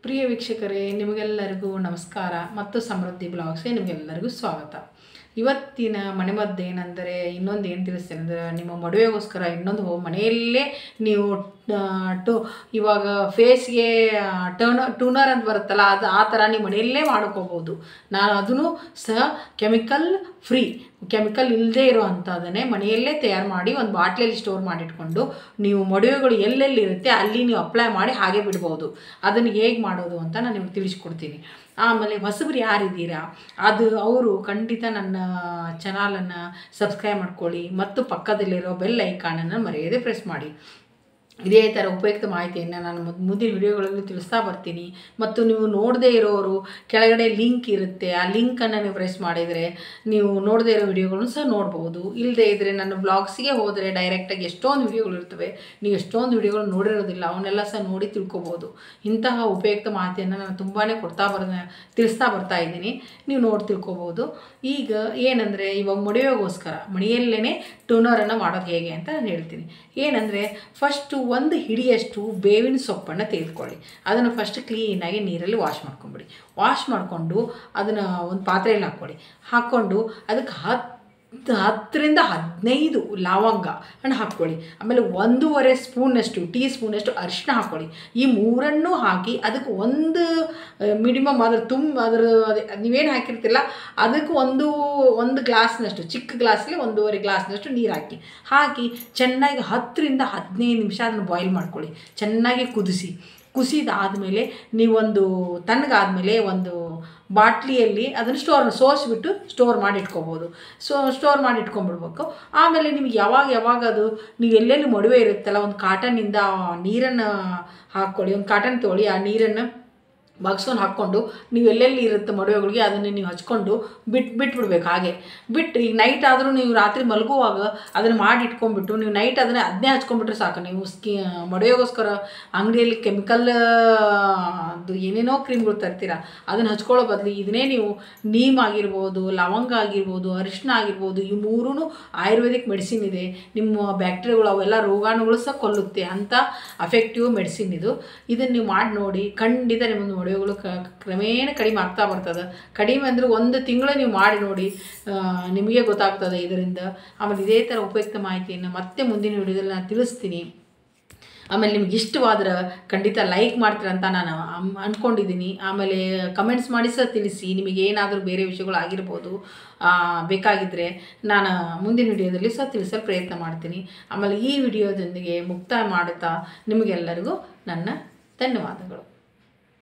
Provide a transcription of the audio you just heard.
ಪ್ರಿಯ ವೀಕ್ಷಕರೇ, ನಿಮಗೆಲ್ಲರಿಗೂ ನಮಸ್ಕಾರ ಮತ್ತು ಸಮೃದ್ಧಿ ಬ್ಲಾಗ್ಸ್ಗೆ ನಿಮಗೆಲ್ಲರಿಗೂ ಸ್ವಾಗತ. ಇವತ್ತಿನ ಮನೆಮದ್ದು ಏನಂದರೆ, ಇನ್ನೊಂದು ಏನು ತಿಳಿಸ್ತೇನೆ ಅಂದರೆ, ನಿಮ್ಮ ಮದುವೆಗೋಸ್ಕರ ಇನ್ನೊಂದು ಮನೆಯಲ್ಲೇ ನೀವು ಇವಾಗ ಫೇಸ್ಗೆ ಟೂನರ್ ಅಂತ ಬರುತ್ತಲ್ಲ, ಅದು ಆ ಥರ ನೀವು ಮನೆಯಲ್ಲೇ ಮಾಡ್ಕೋಬೋದು. ನಾನು ಅದನ್ನು ಸಹ ಕೆಮಿಕಲ್ ಇಲ್ಲದೆ ಇರೋವಂಥದ್ದನ್ನೇ ಮನೆಯಲ್ಲೇ ತಯಾರು ಮಾಡಿ ಒಂದು ಬಾಟ್ಲಿಯಲ್ಲಿ ಸ್ಟೋರ್ ಮಾಡಿಟ್ಕೊಂಡು ನೀವು ಮದುವೆಗಳು ಎಲ್ಲೆಲ್ಲಿರುತ್ತೆ ಅಲ್ಲಿ ನೀವು ಅಪ್ಲೈ ಮಾಡಿ ಹಾಗೆ ಬಿಡ್ಬೋದು. ಅದನ್ನು ಹೇಗೆ ಮಾಡೋದು ಅಂತ ನಾನು ನಿಮ್ಗೆ ತಿಳಿಸ್ಕೊಡ್ತೀನಿ. ಆಮೇಲೆ ಹೊಸಬ್ರು ಯಾರಿದ್ದೀರಾ ಅವರು ಖಂಡಿತ ನನ್ನ ಚಾನಲನ್ನು ಸಬ್ಸ್ಕ್ರೈಬ್ ಮಾಡ್ಕೊಳ್ಳಿ ಮತ್ತು ಪಕ್ಕದಲ್ಲಿರೋ ಬೆಲ್ ಐಕಾನನ್ನು ಮರೆಯದೆ ಪ್ರೆಸ್ ಮಾಡಿ. ಇದೇ ಥರ ಉಪಯುಕ್ತ ಮಾಹಿತಿಯನ್ನು ನಾನು ಮುಂದಿನ ವಿಡಿಯೋಗಳಲ್ಲಿ ತಿಳಿಸ್ತಾ ಬರ್ತೀನಿ. ಮತ್ತು ನೀವು ನೋಡದೇ ಇರೋರು ಕೆಳಗಡೆ ಲಿಂಕ್ ಇರುತ್ತೆ, ಆ ಲಿಂಕನ್ನು ನೀವು ಪ್ರೆಸ್ ಮಾಡಿದರೆ ನೀವು ನೋಡದೇ ಇರೋ ವಿಡಿಯೋಗಳನ್ನು ಸಹ ನೋಡ್ಬೋದು. ಇಲ್ಲದೇ ಇದ್ದರೆ ನನ್ನ ಬ್ಲಾಗ್ಸಿಗೆ ಹೋದರೆ ಡೈರೆಕ್ಟಾಗಿ ಎಷ್ಟೊಂದು ವಿಡಿಯೋಗಳು ಇರ್ತವೆ, ನೀವು ಎಷ್ಟೊಂದು ವಿಡಿಯೋಗಳು ನೋಡಿರೋದಿಲ್ಲ, ಅವನ್ನೆಲ್ಲ ಸಹ ನೋಡಿ ತಿಳ್ಕೊಬೋದು. ಇಂತಹ ಉಪಯುಕ್ತ ಮಾಹಿತಿಯನ್ನು ನಾನು ತುಂಬಾ ತಿಳಿಸ್ತಾ ಬರ್ತಾ ಇದ್ದೀನಿ, ನೀವು ನೋಡಿ ತಿಳ್ಕೊಬೋದು. ಈಗ ಏನಂದರೆ, ಇವಾಗ ಮದುವೆಗೋಸ್ಕರ ಮನೆಯಲ್ಲೇ ಟೂನರನ್ನು ಮಾಡೋದು ಹೇಗೆ ಅಂತ ನಾನು ಹೇಳ್ತೀನಿ. ಏನಂದರೆ, ಫಸ್ಟು ಒಂದು ಹಿಡಿಯಷ್ಟು ಬೇವಿನ ಸೊಪ್ಪನ್ನು ತೆಗೆದುಕೊಳ್ಳಿ. ಅದನ್ನು ಫಸ್ಟ್ ಕ್ಲೀನಾಗಿ ನೀರಲ್ಲಿ ವಾಶ್ ಮಾಡ್ಕೊಂಬಿಡಿ. ವಾಶ್ ಮಾಡಿಕೊಂಡು ಅದನ್ನು ಒಂದು ಪಾತ್ರೆಯಲ್ಲಿ ಹಾಕ್ಕೊಂಡು ಅದಕ್ಕೆ 10ರಿಂದ 15 ಲವಂಗ ಹಣ್ಣು ಹಾಕ್ಕೊಳ್ಳಿ. ಆಮೇಲೆ 1.5 ಸ್ಪೂನಷ್ಟು ಟೀ ಸ್ಪೂನಷ್ಟು ಅರಿಶಿನ ಹಾಕ್ಕೊಳ್ಳಿ. ಈ ಮೂರನ್ನೂ ಹಾಕಿ ಅದಕ್ಕೆ ಒಂದು ಮಿನಿಮಮ್ ಅದೇ ನೀವೇನು ಹಾಕಿರ್ತಿಲ್ಲ ಅದಕ್ಕೆ ಒಂದು ಗ್ಲಾಸ್ನಷ್ಟು, ಚಿಕ್ಕ ಗ್ಲಾಸಲ್ಲಿ 1.5 ಗ್ಲಾಸ್ನಷ್ಟು ನೀರು ಹಾಕಿ ಚೆನ್ನಾಗಿ 10ರಿಂದ 15 ನಿಮಿಷ ಅದನ್ನು ಬಾಯ್ಲ್ ಮಾಡ್ಕೊಳ್ಳಿ. ಚೆನ್ನಾಗಿ ಕುದಿಸಿದಾದಮೇಲೆ ನೀವೊಂದು ತಣ್ಣಗಾದಮೇಲೆ ಒಂದು ಬಾಟ್ಲಿಯಲ್ಲಿ ಅದನ್ನು ಸೋಸಿಬಿಟ್ಟು ಸ್ಟೋರ್ ಮಾಡಿ ಇಟ್ಕೊಬೋದು. ಸ್ಟೋರ್ ಮಾಡಿ ಇಟ್ಕೊಂಡ್ಬಿಡ್ಬೇಕು. ಆಮೇಲೆ ನಿಮ್ಗೆ ಯಾವಾಗ ಅದು ನೀವು ಎಲ್ಲೆಲ್ಲಿ ಮಡುವೆ ಇರುತ್ತಲ್ಲ, ಒಂದು ಕಾಟನ್ನಿಂದ ನೀರನ್ನು ಹಾಕ್ಕೊಳ್ಳಿ. ಒಂದು ಕಾಟನ್ ತೊಗೊಳ್ಳಿ, ಆ ನೀರನ್ನು ಬಗ್ಸ್ಕೊಂಡು ಹಾಕ್ಕೊಂಡು ನೀವು ಎಲ್ಲೆಲ್ಲಿ ಇರುತ್ತೆ ಮಡುವೆಗಳಿಗೆ ಅದನ್ನು ನೀವು ಹಚ್ಕೊಂಡು ಬಿಟ್ಬಿಡ್ಬೇಕು. ಹಾಗೆ ಈಗ ನೈಟ್ ಆದರೂ ನೀವು ರಾತ್ರಿ ಮಲಗುವಾಗ ಅದನ್ನು ಮಾಡಿ ಇಟ್ಕೊಂಡ್ಬಿಟ್ಟು ನೀವು ನೈಟ್ ಅದನ್ನೇ ಹಚ್ಕೊಂಡ್ಬಿಟ್ರೆ ಸಾಕು. ನೀವು ಮಡುವೆಗೋಸ್ಕರ ಅಂಗಡಿಯಲ್ಲಿ ಕೆಮಿಕಲ್ ಅದು ಏನೇನೋ ಕ್ರೀಮ್ಗಳು ತರ್ತೀರ, ಅದನ್ನು ಹಚ್ಕೊಳ್ಳೋ ಬದಲು ಇದನ್ನೇ ನೀವು ನೀಮ್ ಆಗಿರ್ಬೋದು, ಲವಂಗ ಆಗಿರ್ಬೋದು, ಅರಿಶಿನ ಆಗಿರ್ಬೋದು, ಈ ಮೂರೂ ಆಯುರ್ವೇದಿಕ್ ಮೆಡಿಸಿನ್ ಇದೆ. ನಿಮ್ಮ ಬ್ಯಾಕ್ಟೀರಿಯಾಗಳು ಅವೆಲ್ಲ ರೋಗಾಣುಗಳು ಸಹ ಕೊಲ್ಲುತ್ತೆ ಅಂತ ಅಫೆಕ್ಟಿವ್ ಮೆಡಿಸಿನ್ ಇದು. ಇದನ್ನು ನೀವು ಮಾಡಿ ನೋಡಿ, ಖಂಡಿತ ನಿಮ್ಮೊಂದು ಮಡುವೆಗಳು ಕ್ರಮೇಣ ಕಡಿಮೆ ಆಗ್ತಾ ಬರ್ತದೆ. ಕಡಿಮೆ ಅಂದರೆ 1 ತಿಂಗಳು ನೀವು ಮಾಡಿ ನೋಡಿ, ನಿಮಗೆ ಗೊತ್ತಾಗ್ತದೆ ಇದರಿಂದ. ಆಮೇಲೆ ಇದೇ ಥರ ಉಪಯುಕ್ತ ಮಾಹಿತಿಯನ್ನು ಮತ್ತೆ ಮುಂದಿನ ವಿಡಿಯೋದಲ್ಲಿ ನಾನು ತಿಳಿಸ್ತೀನಿ. ಆಮೇಲೆ ನಿಮ್ಗೆ ಇಷ್ಟವಾದ್ರೆ ಖಂಡಿತ ಲೈಕ್ ಮಾಡ್ತೀರಂತ ನಾನು ಅಂದ್ಕೊಂಡಿದ್ದೀನಿ. ಆಮೇಲೆ ಕಮೆಂಟ್ಸ್ ಮಾಡಿ ಸಹ ತಿಳಿಸಿ, ನಿಮಗೆ ಏನಾದರೂ ಬೇರೆ ವಿಷಯಗಳು ಆಗಿರ್ಬೋದು ಬೇಕಾಗಿದ್ದರೆ ನಾನು ಮುಂದಿನ ವಿಡಿಯೋದಲ್ಲಿ ಸಹ ತಿಳಿಸಲು ಪ್ರಯತ್ನ ಮಾಡ್ತೀನಿ. ಆಮೇಲೆ ಈ ವಿಡಿಯೋದೊಂದಿಗೆ ಮುಕ್ತಾಯ ಮಾಡುತ್ತಾ ನಿಮಗೆಲ್ಲರಿಗೂ ನನ್ನ ಧನ್ಯವಾದಗಳು.